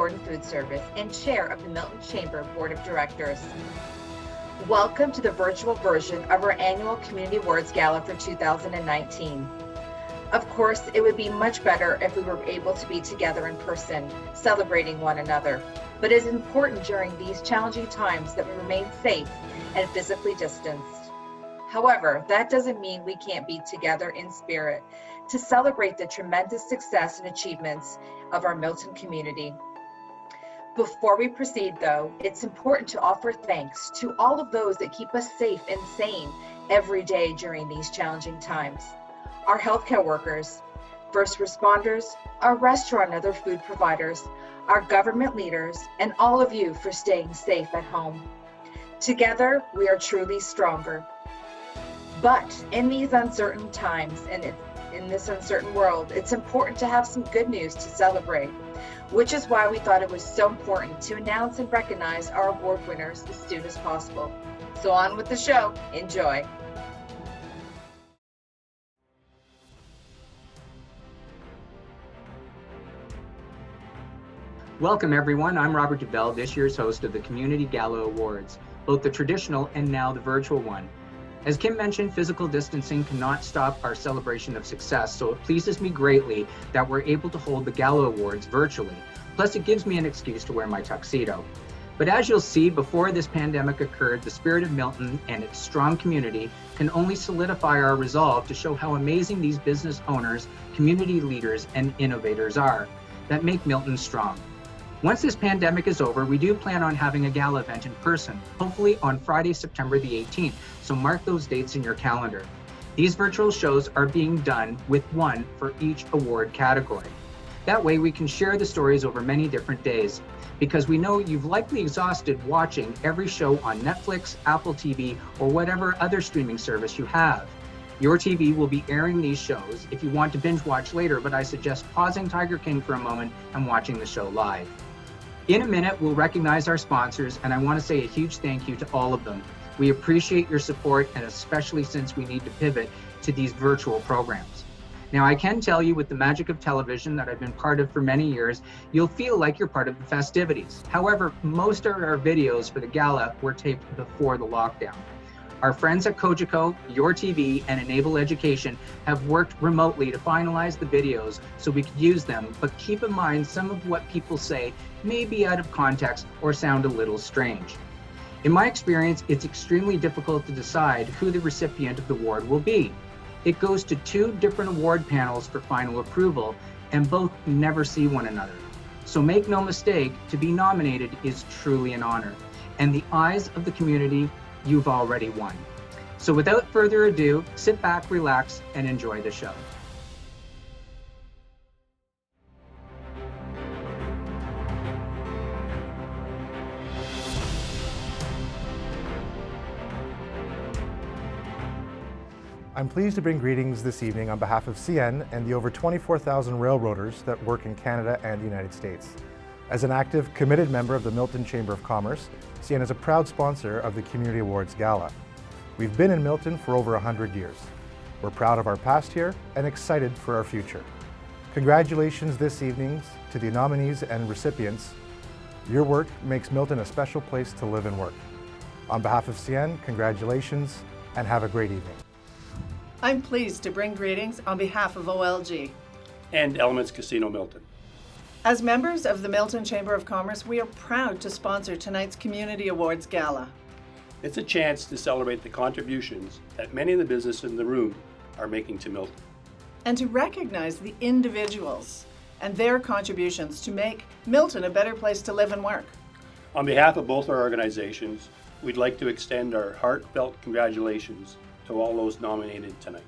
Hawthorne Food Service and Chair of the Milton Chamber Board of Directors. Welcome to the virtual version of our annual Community Awards Gala for 2019. Of course, it would be much better if we were able to be together in person, celebrating one another. But it is important during these challenging times that we remain safe and physically distanced. However, that doesn't mean we can't be together in spirit to celebrate the tremendous success and achievements of our Milton community. Before we proceed, though, it's important to offer thanks to all of those that keep us safe and sane every day during these challenging times. Our healthcare workers, first responders, our restaurant and other food providers, our government leaders, and all of you for staying safe at home. Together, we are truly stronger. But in these uncertain times and in this uncertain world, it's important to have some good news to celebrate, which is why we thought it was so important to announce and recognize our award winners as soon as possible. So on with the show. Enjoy. Welcome everyone, I'm Robert DeBell, this year's host of the Community Gala Awards, both the traditional and now the virtual one. As Kim mentioned, physical distancing cannot stop our celebration of success, so it pleases me greatly that we're able to hold the Gala Awards virtually. Plus it gives me an excuse to wear my tuxedo. But as you'll see, before this pandemic occurred, the spirit of Milton and its strong community can only solidify our resolve to show how amazing these business owners, community leaders, and innovators are that make Milton strong. Once this pandemic is over, we do plan on having a gala event in person, hopefully on Friday, September the 18th, so mark those dates in your calendar. These virtual shows are being done with one for each award category. That way we can share the stories over many different days, because we know you've likely exhausted watching every show on Netflix, Apple TV, or whatever other streaming service you have. Your TV will be airing these shows if you want to binge watch later, but I suggest pausing Tiger King for a moment and watching the show live. In a minute, we'll recognize our sponsors, and I want to say a huge thank you to all of them. We appreciate your support, and especially since we need to pivot to these virtual programs. Now, I can tell you with the magic of television that I've been part of for many years, you'll feel like you're part of the festivities. However, most of our videos for the gala were taped before the lockdown. Our friends at Cogeco, Your TV, and Enable Education have worked remotely to finalize the videos so we could use them, but keep in mind some of what people say may be out of context or sound a little strange. In my experience, it's extremely difficult to decide who the recipient of the award will be. It goes to two different award panels for final approval, and both never see one another. So make no mistake, to be nominated is truly an honor. And the eyes of the community, you've already won. So without further ado, sit back, relax, and enjoy the show. I'm pleased to bring greetings this evening on behalf of CN and the over 24,000 railroaders that work in Canada and the United States. As an active, committed member of the Milton Chamber of Commerce, CN is a proud sponsor of the Community Awards Gala. We've been in Milton for over 100 years. We're proud of our past here and excited for our future. Congratulations this evening to the nominees and recipients. Your work makes Milton a special place to live and work. On behalf of CN, congratulations and have a great evening. I'm pleased to bring greetings on behalf of OLG and Elements Casino Milton. As members of the Milton Chamber of Commerce, we are proud to sponsor tonight's Community Awards Gala. It's a chance to celebrate the contributions that many of the businesses in the room are making to Milton. And to recognize the individuals and their contributions to make Milton a better place to live and work. On behalf of both our organizations, we'd like to extend our heartfelt congratulations to all those nominated tonight.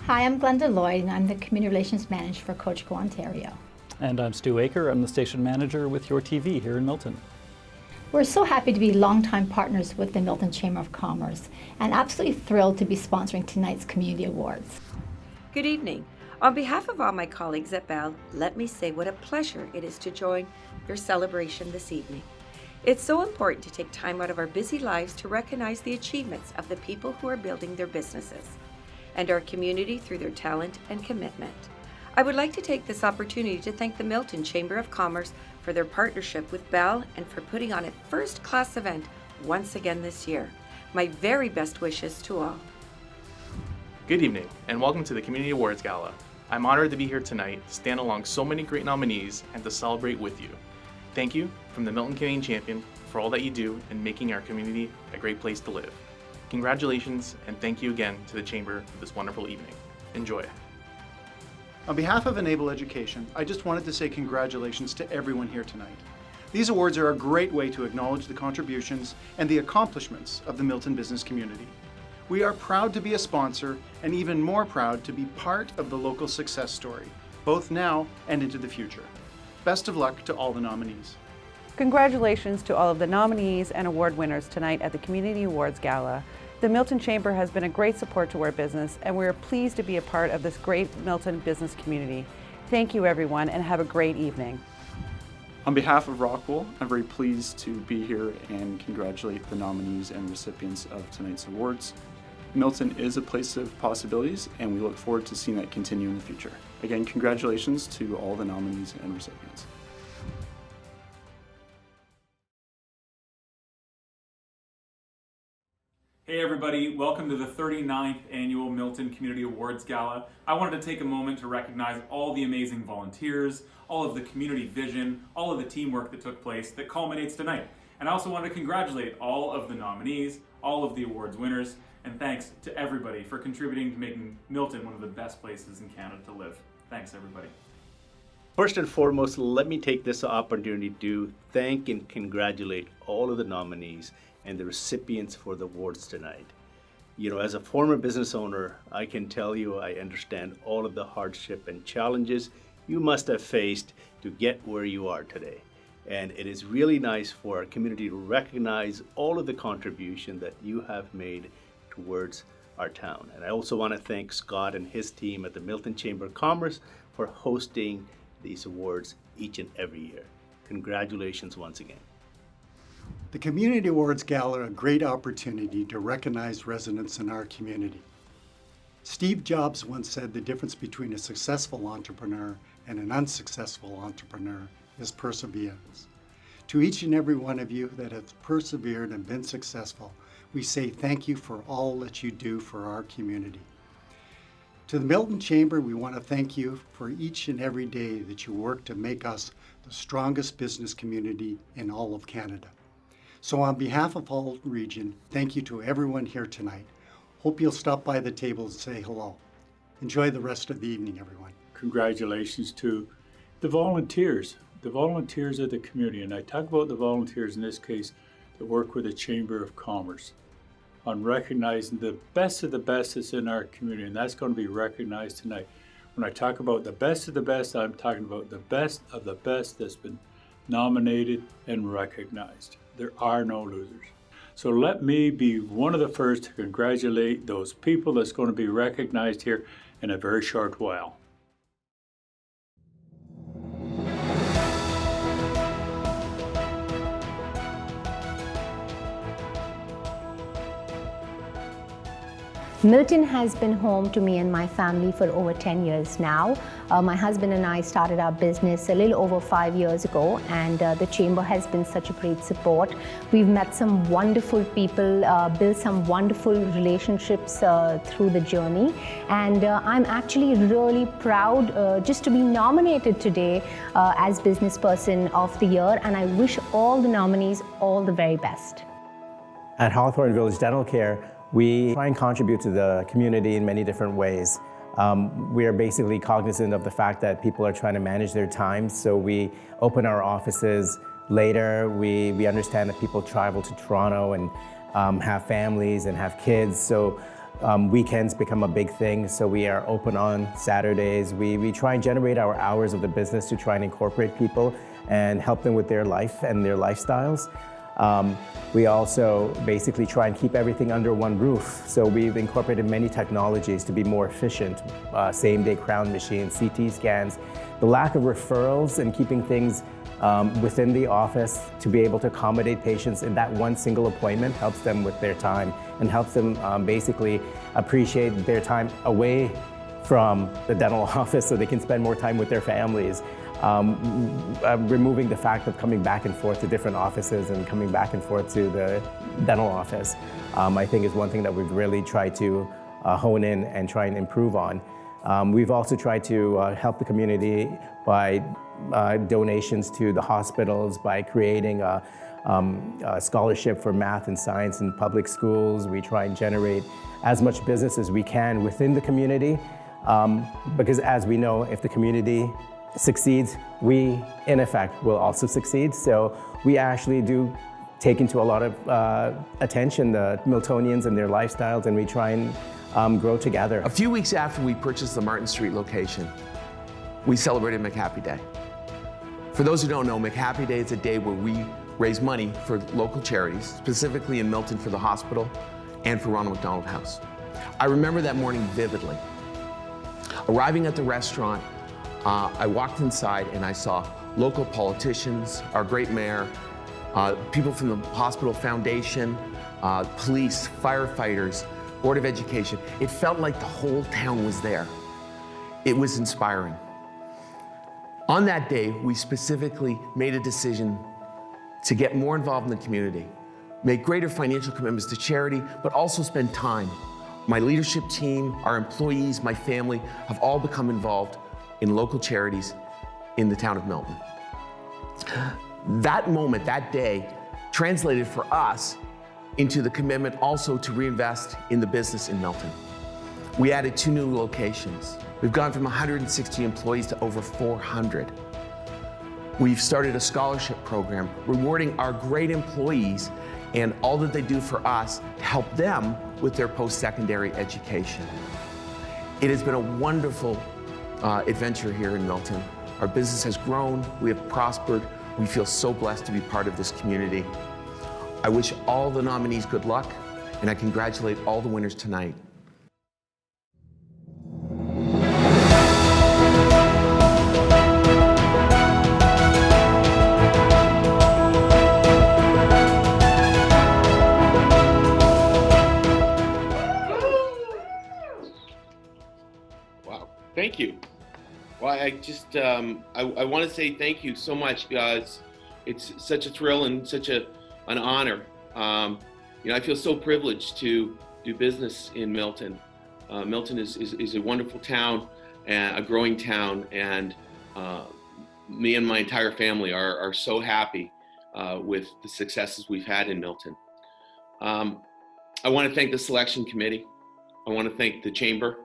Hi, I'm Glenda Lloyd, and I'm the Community Relations Manager for Cogeco Ontario. And I'm Stu Aker. I'm the station manager with Your TV here in Milton. We're so happy to be longtime partners with the Milton Chamber of Commerce and absolutely thrilled to be sponsoring tonight's Community Awards. Good evening. On behalf of all my colleagues at Bell, let me say what a pleasure it is to join your celebration this evening. It's so important to take time out of our busy lives to recognize the achievements of the people who are building their businesses and our community through their talent and commitment. I would like to take this opportunity to thank the Milton Chamber of Commerce for their partnership with Bell and for putting on a first-class event once again this year. My very best wishes to all. Good evening, and welcome to the Community Awards Gala. I'm honored to be here tonight to stand along so many great nominees and to celebrate with you. Thank you from the Milton Canadian Champion for all that you do in making our community a great place to live. Congratulations, and thank you again to the Chamber for this wonderful evening. Enjoy. On behalf of Enable Education, I just wanted to say congratulations to everyone here tonight. These awards are a great way to acknowledge the contributions and the accomplishments of the Milton business community. We are proud to be a sponsor and even more proud to be part of the local success story, both now and into the future. Best of luck to all the nominees. Congratulations to all of the nominees and award winners tonight at the Community Awards Gala. The Milton Chamber has been a great support to our business, and we are pleased to be a part of this great Milton business community. Thank you, everyone, and have a great evening. On behalf of Rockwell, I'm very pleased to be here and congratulate the nominees and recipients of tonight's awards. Milton is a place of possibilities, and we look forward to seeing that continue in the future. Again, congratulations to all the nominees and recipients. Hey everybody, welcome to the 39th Annual Milton Community Awards Gala. I wanted to take a moment to recognize all the amazing volunteers, all of the community vision, all of the teamwork that took place that culminates tonight. And I also want to congratulate all of the nominees, all of the awards winners, and thanks to everybody for contributing to making Milton one of the best places in Canada to live. Thanks everybody. First and foremost, let me take this opportunity to thank and congratulate all of the nominees and the recipients for the awards tonight. You know, as a former business owner, I can tell you I understand all of the hardship and challenges you must have faced to get where you are today. And it is really nice for our community to recognize all of the contribution that you have made towards our town. And I also want to thank Scott and his team at the Milton Chamber of Commerce for hosting these awards each and every year. Congratulations once again. The Community Awards Gala is a great opportunity to recognize residents in our community. Steve Jobs once said the difference between a successful entrepreneur and an unsuccessful entrepreneur is perseverance. To each and every one of you that have persevered and been successful, we say thank you for all that you do for our community. To the Milton Chamber, we want to thank you for each and every day that you work to make us the strongest business community in all of Canada. So on behalf of all region, thank you to everyone here tonight. Hope you'll stop by the table and say hello. Enjoy the rest of the evening, everyone. Congratulations to the volunteers of the community. And I talk about the volunteers in this case that work with the Chamber of Commerce on recognizing the best of the best that's in our community, and that's going to be recognized tonight. When I talk about the best of the best, I'm talking about the best of the best that's been nominated and recognized. There are no losers. So let me be one of the first to congratulate those people that's going to be recognized here in a very short while. Milton has been home to me and my family for over 10 years now. My husband and I started our business a little over 5 years ago, and the Chamber has been such a great support. We've met some wonderful people, built some wonderful relationships through the journey, and I'm actually really proud just to be nominated today as Business Person of the Year, and I wish all the nominees all the very best. At Hawthorne Village Dental Care, we try and contribute to the community in many different ways. We are basically cognizant of the fact that people are trying to manage their time, so we open our offices later. We understand that people travel to Toronto and have families and have kids, so weekends become a big thing, so we are open on Saturdays. We try and generate our hours of the business to try and incorporate people and help them with their life and their lifestyles. We also basically try and keep everything under one roof. So we've incorporated many technologies to be more efficient, same-day crown machines, CT scans. The lack of referrals and keeping things within the office to be able to accommodate patients in that one single appointment helps them with their time and helps them basically appreciate their time away from the dental office so they can spend more time with their families. Removing the fact of coming back and forth to different offices and coming back and forth to the dental office, I think is one thing that we've really tried to hone in and try and improve on. We've also tried to help the community by donations to the hospitals, by creating a scholarship for math and science in public schools. We try and generate as much business as we can within the community, because as we know, if the community succeeds, we, in effect, will also succeed. So we actually do take into a lot of attention the Miltonians and their lifestyles, and we try and grow together. A few weeks after we purchased the Martin Street location, we celebrated McHappy Day. For those who don't know, McHappy Day is a day where we raise money for local charities, specifically in Milton for the hospital and for Ronald McDonald House. I remember that morning vividly. Arriving at the restaurant, I walked inside and I saw local politicians, our great mayor, people from the hospital foundation, police, firefighters, Board of Education. It felt like the whole town was there. It was inspiring. On that day, we specifically made a decision to get more involved in the community, make greater financial commitments to charity, but also spend time. My leadership team, our employees, my family have all become involved in local charities in the town of Milton. That moment, that day, translated for us into the commitment also to reinvest in the business in Milton. We added 2 new locations. We've gone from 160 employees to over 400. We've started a scholarship program rewarding our great employees and all that they do for us to help them with their post-secondary education. It has been a wonderful adventure here in Milton. Our business has grown, we have prospered. We feel so blessed to be part of this community. I wish all the nominees good luck, and I congratulate all the winners tonight. Wow, thank you. Well, I just, I want to say thank you so much. It's such a thrill and such an honor. You know, I feel so privileged to do business in Milton. Milton is a wonderful town, and a growing town, and me and my entire family are so happy with the successes we've had in Milton. I want to thank the selection committee. I want to thank the chamber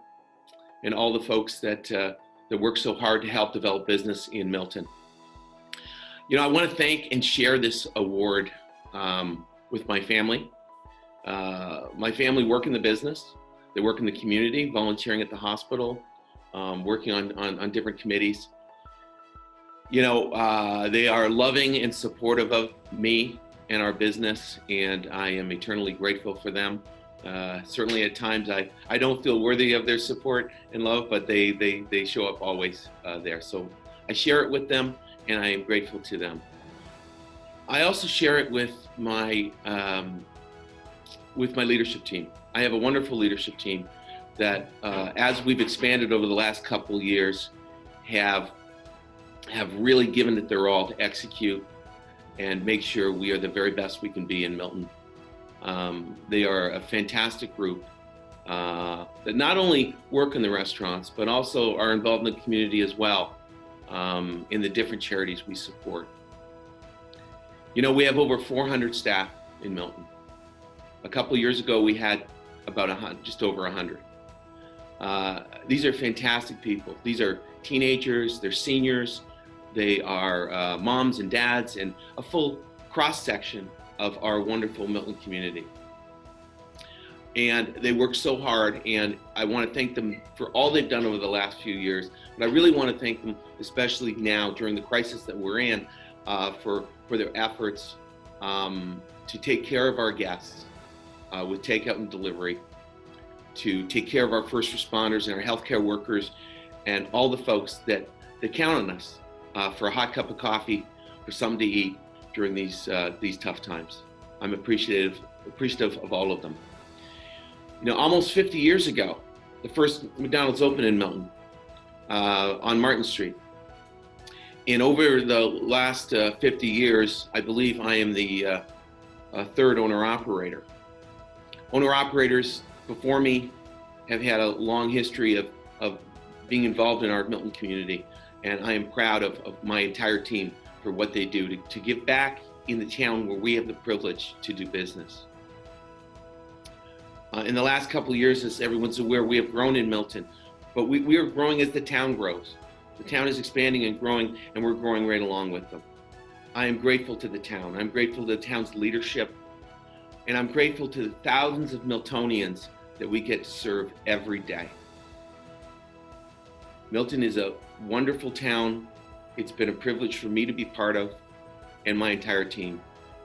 and all the folks that work so hard to help develop business in Milton. You know, I want to thank and share this award with my family. My family work in the business. They work in the community, volunteering at the hospital, working on different committees. You know, they are loving and supportive of me and our business, and I am eternally grateful for them. Certainly at times I don't feel worthy of their support and love, but they show up always there. So I share it with them, and I am grateful to them. I also share it with my leadership team. I have a wonderful leadership team that, as we've expanded over the last couple of years, have really given it their all to execute and make sure we are the very best we can be in Milton. They are a fantastic group that not only work in the restaurants, but also are involved in the community as well, in the different charities we support. You know, we have over 400 staff in Milton. A couple of years ago, we had about just over 100. These are fantastic people. These are teenagers, they're seniors, they are moms and dads, and a full cross-section of our wonderful Milton community. And they work so hard, and I want to thank them for all they've done over the last few years. But I really want to thank them, especially now during the crisis that we're in, for their efforts to take care of our guests with takeout and delivery, to take care of our first responders and our healthcare workers, and all the folks that count on us for a hot cup of coffee, for something to eat during these tough times. I'm appreciative of all of them. You know, almost 50 years ago, the first McDonald's opened in Milton on Martin Street. And over the last 50 years, I believe I am the third owner-operator. Owner-operators before me have had a long history of being involved in our Milton community, and I am proud of my entire team for what they do to give back in the town where we have the privilege to do business. In the last couple of years, as everyone's aware, we have grown in Milton, but we are growing as the town grows. The town is expanding and growing, and we're growing right along with them. I am grateful to the town. I'm grateful to the town's leadership, and I'm grateful to the thousands of Miltonians that we get to serve every day. Milton is a wonderful town. It's been a privilege for me to be part of, and my entire team.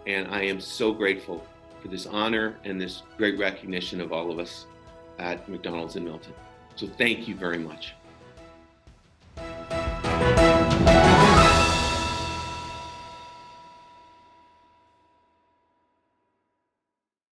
And I am so grateful for this honor and this great recognition of all of us at McDonald's in Milton. So thank you very much.